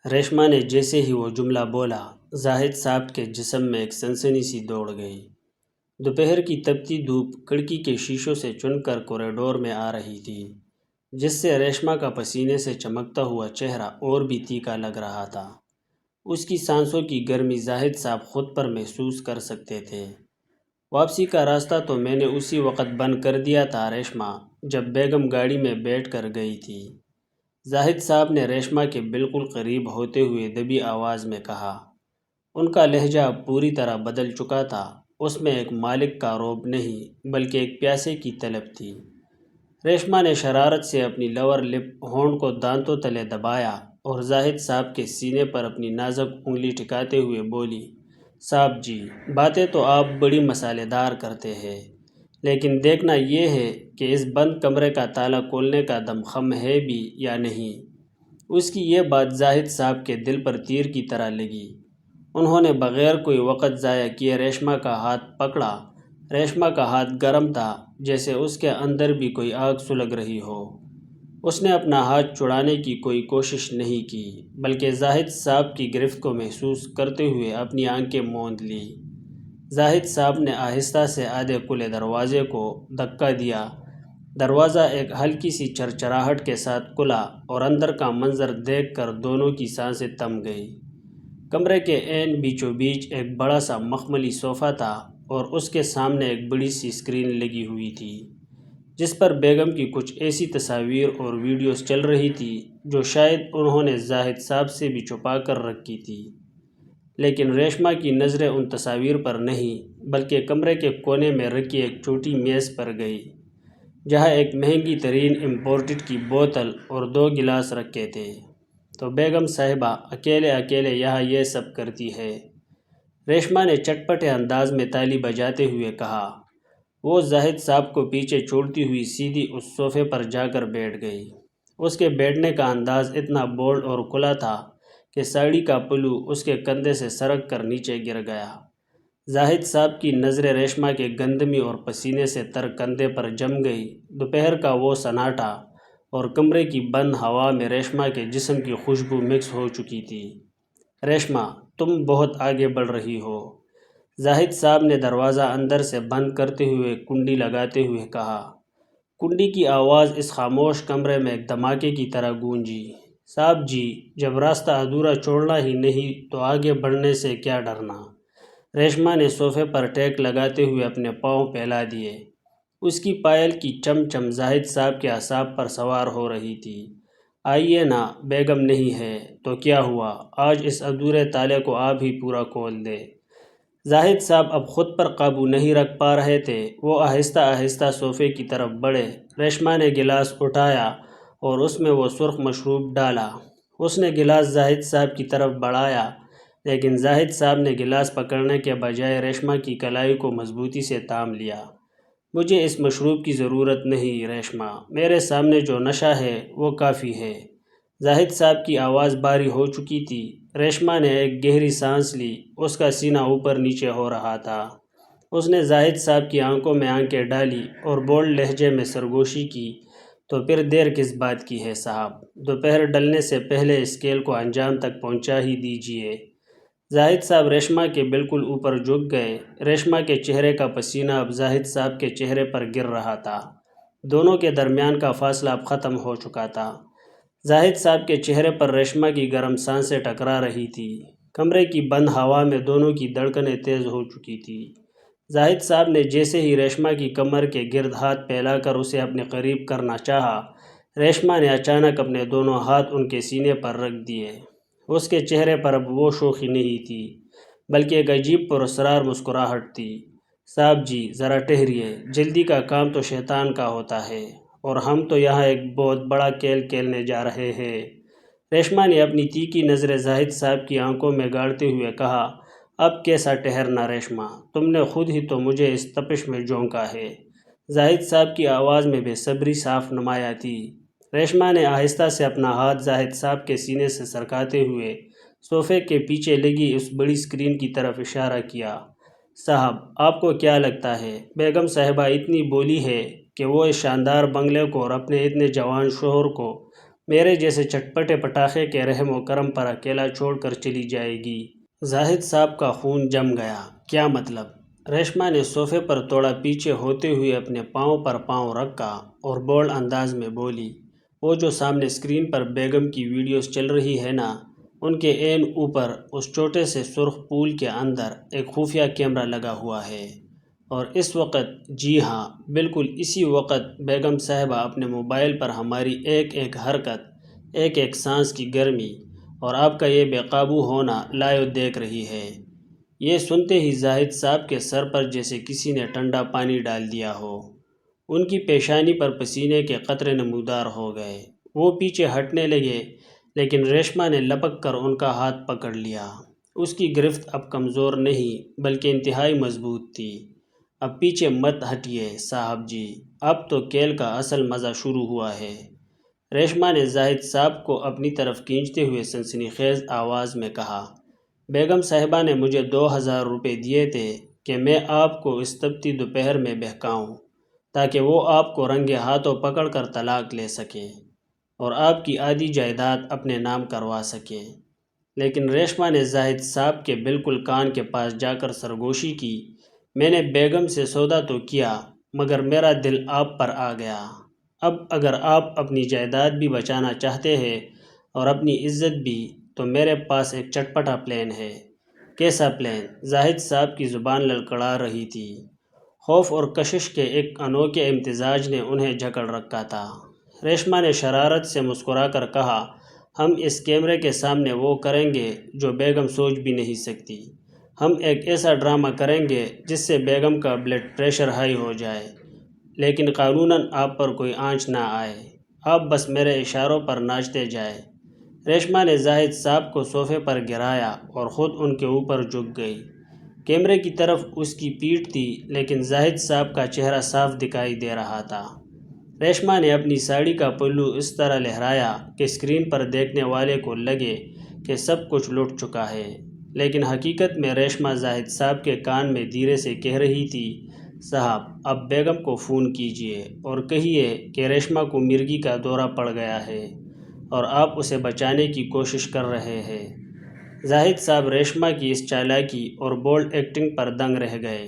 ریشما نے جیسے ہی وہ جملہ بولا، زاہد صاحب کے جسم میں ایک سنسنی سی دوڑ گئی۔ دوپہر کی تپتی دھوپ کھڑکی کے شیشوں سے چن کر کوریڈور میں آ رہی تھی، جس سے ریشما کا پسینے سے چمکتا ہوا چہرہ اور بھی تیکھا لگ رہا تھا۔ اس کی سانسوں کی گرمی زاہد صاحب خود پر محسوس کر سکتے تھے۔ واپسی کا راستہ تو میں نے اسی وقت بند کر دیا تھا ریشما، جب بیگم گاڑی میں بیٹھ کر گئی تھی، زاہد صاحب نے ریشما کے بالکل قریب ہوتے ہوئے دبی آواز میں کہا۔ ان کا لہجہ اب پوری طرح بدل چکا تھا، اس میں ایک مالک کا رعب نہیں بلکہ ایک پیاسے کی طلب تھی۔ ریشما نے شرارت سے اپنی لور لپ ہونٹ کو دانتوں تلے دبایا اور زاہد صاحب کے سینے پر اپنی نازک انگلی ٹھکاتے ہوئے بولی، صاحب جی، باتیں تو آپ بڑی مسالے دار کرتے ہیں، لیکن دیکھنا یہ ہے کہ اس بند کمرے کا تالا کھولنے کا دم خم ہے بھی یا نہیں۔ اس کی یہ بات زاہد صاحب کے دل پر تیر کی طرح لگی۔ انہوں نے بغیر کوئی وقت ضائع کیے ریشما کا ہاتھ پکڑا۔ ریشما کا ہاتھ گرم تھا، جیسے اس کے اندر بھی کوئی آگ سلگ رہی ہو۔ اس نے اپنا ہاتھ چھڑانے کی کوئی کوشش نہیں کی، بلکہ زاہد صاحب کی گرفت کو محسوس کرتے ہوئے اپنی آنکھیں موند لی۔ زاہد صاحب نے آہستہ سے آدھے کھلے دروازے کو دھکا دیا۔ دروازہ ایک ہلکی سی چرچراہٹ کے ساتھ کھلا اور اندر کا منظر دیکھ کر دونوں کی سانسیں تھم گئی۔ کمرے کے عین بیچوں بیچ ایک بڑا سا مخملی صوفہ تھا اور اس کے سامنے ایک بڑی سی اسکرین لگی ہوئی تھی، جس پر بیگم کی کچھ ایسی تصاویر اور ویڈیوز چل رہی تھی جو شاید انہوں نے زاہد صاحب سے بھی چھپا کر رکھی تھی۔ لیکن ریشما کی نظریں ان تصاویر پر نہیں بلکہ کمرے کے کونے میں رکھی ایک چھوٹی میز پر گئی، جہاں ایک مہنگی ترین امپورٹڈ کی بوتل اور 2 گلاس رکھے تھے۔ تو بیگم صاحبہ اکیلے اکیلے یہاں یہ سب کرتی ہے؟ ریشما نے چٹپٹے انداز میں تالی بجاتے ہوئے کہا۔ وہ زاہد صاحب کو پیچھے چھوڑتی ہوئی سیدھی اس صوفے پر جا کر بیٹھ گئی۔ اس کے بیٹھنے کا انداز اتنا بولڈ اور کھلا تھا کہ ساڑی کا پلو اس کے کندھے سے سرک کر نیچے گر گیا۔ زاہد صاحب کی نظریں ریشما کے گندمی اور پسینے سے تر کندھے پر جم گئی۔ دوپہر کا وہ سناٹا اور کمرے کی بند ہوا میں ریشما کے جسم کی خوشبو مکس ہو چکی تھی۔ ریشما، تم بہت آگے بڑھ رہی ہو، زاہد صاحب نے دروازہ اندر سے بند کرتے ہوئے کنڈی لگاتے ہوئے کہا۔ کنڈی کی آواز اس خاموش کمرے میں ایک دھماکے کی طرح گونجی۔ صاحب جی، جب راستہ ادھورا چھوڑنا ہی نہیں تو آگے بڑھنے سے کیا ڈرنا؟ ریشما نے صوفے پر ٹیک لگاتے ہوئے اپنے پاؤں پھیلا دیے۔ اس کی پائل کی چم چم زاہد صاحب کے اعصاب پر سوار ہو رہی تھی۔ آئیے نا، بیگم نہیں ہے تو کیا ہوا، آج اس ادھورے تالے کو آپ ہی پورا کھول دیں۔ زاہد صاحب اب خود پر قابو نہیں رکھ پا رہے تھے۔ وہ آہستہ آہستہ صوفے کی طرف بڑھے۔ ریشما نے گلاس اٹھایا اور اس میں وہ سرخ مشروب ڈالا۔ اس نے گلاس زاہد صاحب کی طرف بڑھایا، لیکن زاہد صاحب نے گلاس پکڑنے کے بجائے ریشما کی کلائی کو مضبوطی سے تھام لیا۔ مجھے اس مشروب کی ضرورت نہیں ریشما، میرے سامنے جو نشہ ہے وہ کافی ہے۔ زاہد صاحب کی آواز بھاری ہو چکی تھی۔ ریشما نے ایک گہری سانس لی، اس کا سینہ اوپر نیچے ہو رہا تھا۔ اس نے زاہد صاحب کی آنکھوں میں آنکھیں ڈالی اور بولڈ لہجے میں سرگوشی کی، تو پھر دیر کس بات کی ہے صاحب، دوپہر ڈلنے سے پہلے اس کھیل کو انجام تک پہنچا ہی دیجیے۔ زاہد صاحب ریشما کے بالکل اوپر جھک گئے۔ ریشما کے چہرے کا پسینہ اب زاہد صاحب کے چہرے پر گر رہا تھا۔ دونوں کے درمیان کا فاصلہ اب ختم ہو چکا تھا۔ زاہد صاحب کے چہرے پر ریشما کی گرم سانسیں ٹکرا رہی تھی۔ کمرے کی بند ہوا میں دونوں کی دھڑکنیں تیز ہو چکی تھی۔ زاہد صاحب نے جیسے ہی ریشما کی کمر کے گرد ہاتھ پھیلا کر اسے اپنے قریب کرنا چاہا، ریشما نے اچانک اپنے دونوں ہاتھ ان کے سینے پر رکھ دیے۔ اس کے چہرے پر اب وہ شوخی نہیں تھی، بلکہ ایک عجیب پراسرار مسکراہٹ تھی۔ صاحب جی، ذرا ٹھہریے، جلدی کا کام تو شیطان کا ہوتا ہے، اور ہم تو یہاں ایک بہت بڑا کھیل کھیلنے جا رہے ہیں۔ ریشما نے اپنی تیکھی نظریں زاہد صاحب کی آنکھوں میں گاڑتے ہوئے کہا۔ اب کیسا ٹھہرنا ریشما، تم نے خود ہی تو مجھے اس تپش میں جھونکا ہے۔ زاہد صاحب کی آواز میں بے صبری صاف نمایاں تھی۔ ریشما نے آہستہ سے اپنا ہاتھ زاہد صاحب کے سینے سے سرکاتے ہوئے صوفے کے پیچھے لگی اس بڑی اسکرین کی طرف اشارہ کیا۔ صاحب، آپ کو کیا لگتا ہے بیگم صاحبہ اتنی بولی ہے کہ وہ اس شاندار بنگلے کو اور اپنے اتنے جوان شوہر کو میرے جیسے چٹپٹے پٹاخے کے رحم و کرم پر اکیلا چھوڑ کر چلی جائے گی؟ زاہد صاحب کا خون جم گیا۔ کیا مطلب؟ ریشما نے صوفے پر تھوڑا پیچھے ہوتے ہوئے اپنے پاؤں پر پاؤں رکھا اور بولڈ انداز میں بولی، وہ جو سامنے اسکرین پر بیگم کی ویڈیوز چل رہی ہے نا، ان کے عین اوپر اس چھوٹے سے سرخ پول کے اندر ایک خفیہ کیمرہ لگا ہوا ہے، اور اس وقت، جی ہاں بالکل اسی وقت، بیگم صاحبہ اپنے موبائل پر ہماری ایک ایک حرکت، ایک ایک سانس کی گرمی اور آپ کا یہ بے قابو ہونا لائیو دیکھ رہی ہے۔ یہ سنتے ہی زاہد صاحب کے سر پر جیسے کسی نے ٹھنڈا پانی ڈال دیا ہو۔ ان کی پیشانی پر پسینے کے قطرے نمودار ہو گئے۔ وہ پیچھے ہٹنے لگے، لیکن ریشما نے لپک کر ان کا ہاتھ پکڑ لیا۔ اس کی گرفت اب کمزور نہیں بلکہ انتہائی مضبوط تھی۔ اب پیچھے مت ہٹیے صاحب جی، اب تو کھیل کا اصل مزہ شروع ہوا ہے۔ ریشما نے زاہد صاحب کو اپنی طرف کھینچتے ہوئے سنسنی خیز آواز میں کہا، بیگم صاحبہ نے مجھے 2000 روپے دیے تھے کہ میں آپ کو اس تپتی دوپہر میں بہکاؤں، تاکہ وہ آپ کو رنگے ہاتھوں پکڑ کر طلاق لے سکیں اور آپ کی آدھی جائیداد اپنے نام کروا سکیں۔ لیکن ریشما نے زاہد صاحب کے بالکل کان کے پاس جا کر سرگوشی کی، میں نے بیگم سے سودا تو کیا، مگر میرا دل آپ پر آ گیا۔ اب اگر آپ اپنی جائیداد بھی بچانا چاہتے ہیں اور اپنی عزت بھی، تو میرے پاس ایک چٹپٹا پلان ہے۔ کیسا پلان؟ زاہد صاحب کی زبان لڑکھڑا رہی تھی۔ خوف اور کشش کے ایک انوکھے امتزاج نے انہیں جکڑ رکھا تھا۔ ریشما نے شرارت سے مسکرا کر کہا، ہم اس کیمرے کے سامنے وہ کریں گے جو بیگم سوچ بھی نہیں سکتی۔ ہم ایک ایسا ڈرامہ کریں گے جس سے بیگم کا بلڈ پریشر ہائی ہو جائے، لیکن قانوناً آپ پر کوئی آنچ نہ آئے۔ آپ بس میرے اشاروں پر ناچتے جائیں۔ ریشما نے زاہد صاحب کو صوفے پر گرایا اور خود ان کے اوپر جھک گئی۔ کیمرے کی طرف اس کی پیٹھ تھی، لیکن زاہد صاحب کا چہرہ صاف دکھائی دے رہا تھا۔ ریشما نے اپنی ساڑی کا پلو اس طرح لہرایا کہ اسکرین پر دیکھنے والے کو لگے کہ سب کچھ لٹ چکا ہے، لیکن حقیقت میں ریشما زاہد صاحب کے کان میں دھیرے سے کہہ رہی تھی، صاحب اب بیگم کو فون کیجیے اور کہیے کہ ریشما کو مرگی کا دورہ پڑ گیا ہے اور آپ اسے بچانے کی کوشش کر رہے ہیں۔ زاہد صاحب ریشما کی اس چالاکی اور بولڈ ایکٹنگ پر دنگ رہ گئے۔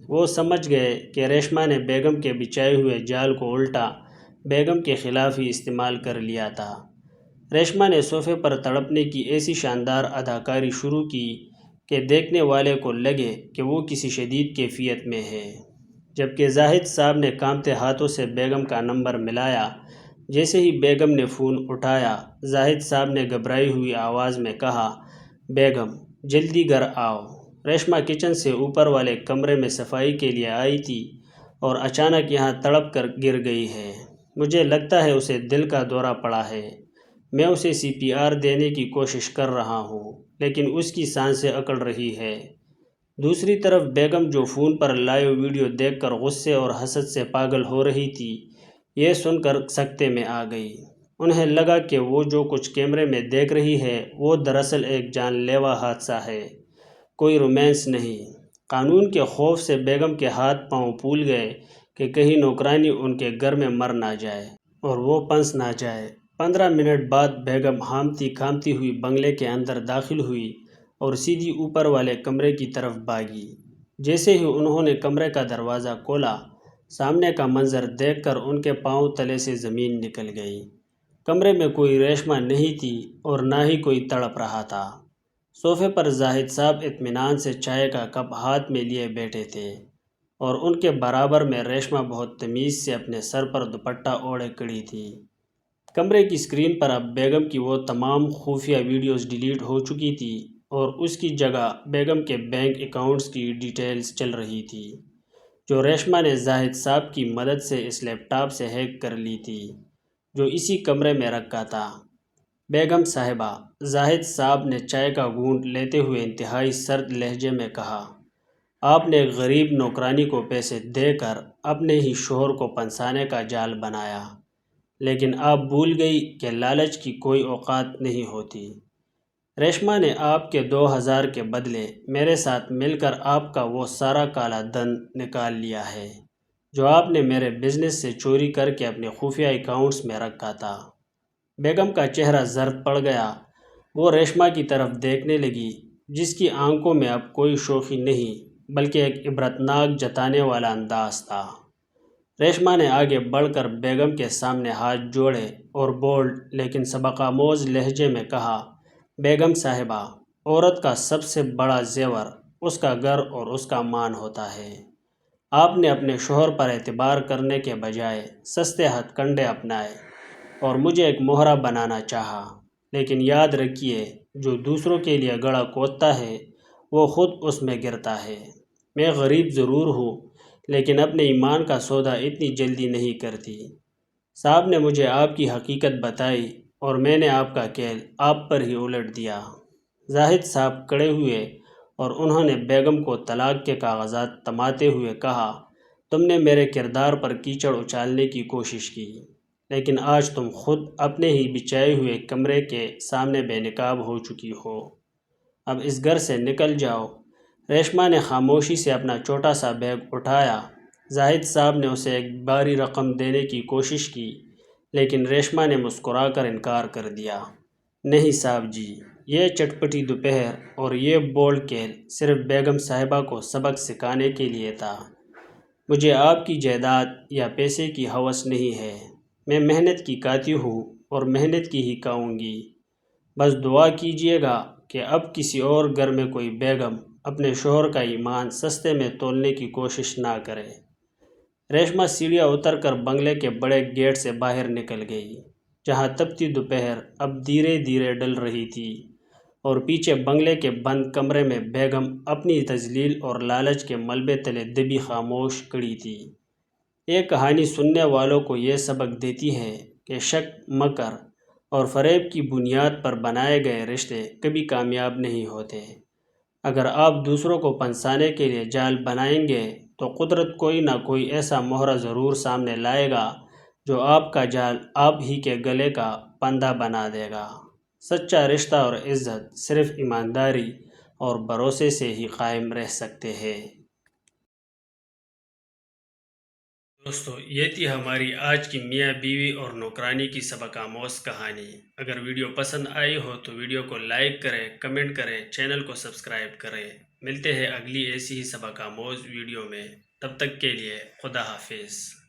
وہ سمجھ گئے کہ ریشما نے بیگم کے بچھائے ہوئے جال کو الٹا بیگم کے خلاف ہی استعمال کر لیا تھا۔ ریشما نے صوفے پر تڑپنے کی ایسی شاندار اداکاری شروع کی کہ دیکھنے والے کو لگے کہ وہ کسی شدید کیفیت میں ہے، جبکہ زاہد صاحب نے کانپتے ہاتھوں سے بیگم کا نمبر ملایا۔ جیسے ہی بیگم نے فون اٹھایا، زاہد صاحب نے گھبرائی ہوئی آواز میں کہا، بیگم جلدی گھر آؤ۔ ریشما کچن سے اوپر والے کمرے میں صفائی کے لیے آئی تھی اور اچانک یہاں تڑپ کر گر گئی ہے۔ مجھے لگتا ہے اسے دل کا دورہ پڑا ہے۔ میں اسے CPR دینے کی کوشش کر رہا ہوں، لیکن اس کی سانسیں اکڑ رہی ہے۔ دوسری طرف بیگم جو فون پر لائیو ویڈیو دیکھ کر غصے اور حسد سے پاگل ہو رہی تھی، یہ سن کر سکتے میں آ گئی۔ انہیں لگا کہ وہ جو کچھ کیمرے میں دیکھ رہی ہے وہ دراصل ایک جان لیوا حادثہ ہے، کوئی رومانس نہیں۔ قانون کے خوف سے بیگم کے ہاتھ پاؤں پھول گئے کہ کہیں نوکرانی ان کے گھر میں مر نہ جائے اور وہ پنس نہ جائے۔ 15 منٹ بعد بیگم ہامتی کھامتی ہوئی بنگلے کے اندر داخل ہوئی اور سیدھی اوپر والے کمرے کی طرف بھاگی۔ جیسے ہی انہوں نے کمرے کا دروازہ کھولا، سامنے کا منظر دیکھ کر ان کے پاؤں تلے سے زمین نکل گئی۔ کمرے میں کوئی ریشما نہیں تھی اور نہ ہی کوئی تڑپ رہا تھا۔ صوفے پر زاہد صاحب اطمینان سے چائے کا کپ ہاتھ میں لیے بیٹھے تھے اور ان کے برابر میں ریشما بہت تمیز سے اپنے سر پر دوپٹہ اوڑھے کھڑی تھی۔ کمرے کی اسکرین پر اب بیگم کی وہ تمام خفیہ ویڈیوز ڈیلیٹ ہو چکی تھی اور اس کی جگہ بیگم کے بینک اکاؤنٹس کی ڈیٹیلز چل رہی تھی، جو ریشما نے زاہد صاحب کی مدد سے اس لیپ ٹاپ سے ہیک کر لی تھی، جو اسی کمرے میں رکھا تھا۔ بیگم صاحبہ، زاہد صاحب نے چائے کا گھونٹ لیتے ہوئے انتہائی سرد لہجے میں کہا، آپ نے ایک غریب نوکرانی کو پیسے دے کر اپنے ہی شوہر کو پھنسانے کا جال بنایا، لیکن آپ بھول گئی کہ لالچ کی کوئی اوقات نہیں ہوتی۔ ریشما نے آپ کے 2000 کے بدلے میرے ساتھ مل کر آپ کا وہ سارا کالا دھن نکال لیا ہے، جو آپ نے میرے بزنس سے چوری کر کے اپنے خفیہ اکاؤنٹس میں رکھا تھا۔ بیگم کا چہرہ زرد پڑ گیا۔ وہ ریشمہ کی طرف دیکھنے لگی، جس کی آنکھوں میں اب کوئی شوخی نہیں بلکہ ایک عبرتناک جتانے والا انداز تھا۔ ریشمہ نے آگے بڑھ کر بیگم کے سامنے ہاتھ جوڑے اور بولڈ لیکن سبق آموز لہجے میں کہا، بیگم صاحبہ، عورت کا سب سے بڑا زیور اس کا گھر اور اس کا مان ہوتا ہے۔ آپ نے اپنے شوہر پر اعتبار کرنے کے بجائے سستے ہتھ کنڈے اپنائے اور مجھے ایک مہرا بنانا چاہا، لیکن یاد رکھیے، جو دوسروں کے لیے گڑھا کھودتا ہے وہ خود اس میں گرتا ہے۔ میں غریب ضرور ہوں لیکن اپنے ایمان کا سودا اتنی جلدی نہیں کرتی۔ صاحب نے مجھے آپ کی حقیقت بتائی اور میں نے آپ کا کیل آپ پر ہی الٹ دیا۔ زاہد صاحب کھڑے ہوئے اور انہوں نے بیگم کو طلاق کے کاغذات تماتے ہوئے کہا، تم نے میرے کردار پر کیچڑ اچالنے کی کوشش کی، لیکن آج تم خود اپنے ہی بچھائے ہوئے کمرے کے سامنے بے نقاب ہو چکی ہو۔ اب اس گھر سے نکل جاؤ۔ ریشمہ نے خاموشی سے اپنا چھوٹا سا بیگ اٹھایا۔ زاہد صاحب نے اسے ایک باری رقم دینے کی کوشش کی، لیکن ریشمہ نے مسکرا کر انکار کر دیا۔ نہیں صاحب جی، یہ چٹپٹی دوپہر اور یہ بولڈ کیل صرف بیگم صاحبہ کو سبق سکھانے کے لیے تھا۔ مجھے آپ کی جائیداد یا پیسے کی ہوس نہیں ہے۔ میں محنت کی کاتی ہوں اور محنت کی ہی کھاؤں گی۔ بس دعا کیجیے گا کہ اب کسی اور گھر میں کوئی بیگم اپنے شوہر کا ایمان سستے میں تولنے کی کوشش نہ کرے۔ ریشمہ سیڑھیاں اتر کر بنگلے کے بڑے گیٹ سے باہر نکل گئی، جہاں تپتی دوپہر اب دھیرے دھیرے ڈل رہی تھی، اور پیچھے بنگلے کے بند کمرے میں بیگم اپنی تذلیل اور لالچ کے ملبے تلے دبی خاموش کھڑی تھی۔ یہ کہانی سننے والوں کو یہ سبق دیتی ہے کہ شک، مکر اور فریب کی بنیاد پر بنائے گئے رشتے کبھی کامیاب نہیں ہوتے۔ اگر آپ دوسروں کو پھنسانے کے لیے جال بنائیں گے تو قدرت کوئی نہ کوئی ایسا مہرا ضرور سامنے لائے گا جو آپ کا جال آپ ہی کے گلے کا پھندا بنا دے گا۔ سچا رشتہ اور عزت صرف ایمانداری اور بھروسے سے ہی قائم رہ سکتے ہیں۔ دوستو، یہ تھی ہماری آج کی میاں بیوی اور نوکرانی کی سبق آموز کہانی۔ اگر ویڈیو پسند آئی ہو تو ویڈیو کو لائک کریں، کمنٹ کریں، چینل کو سبسکرائب کریں۔ ملتے ہیں اگلی ایسی ہی سبق آموز ویڈیو میں۔ تب تک کے لیے خدا حافظ۔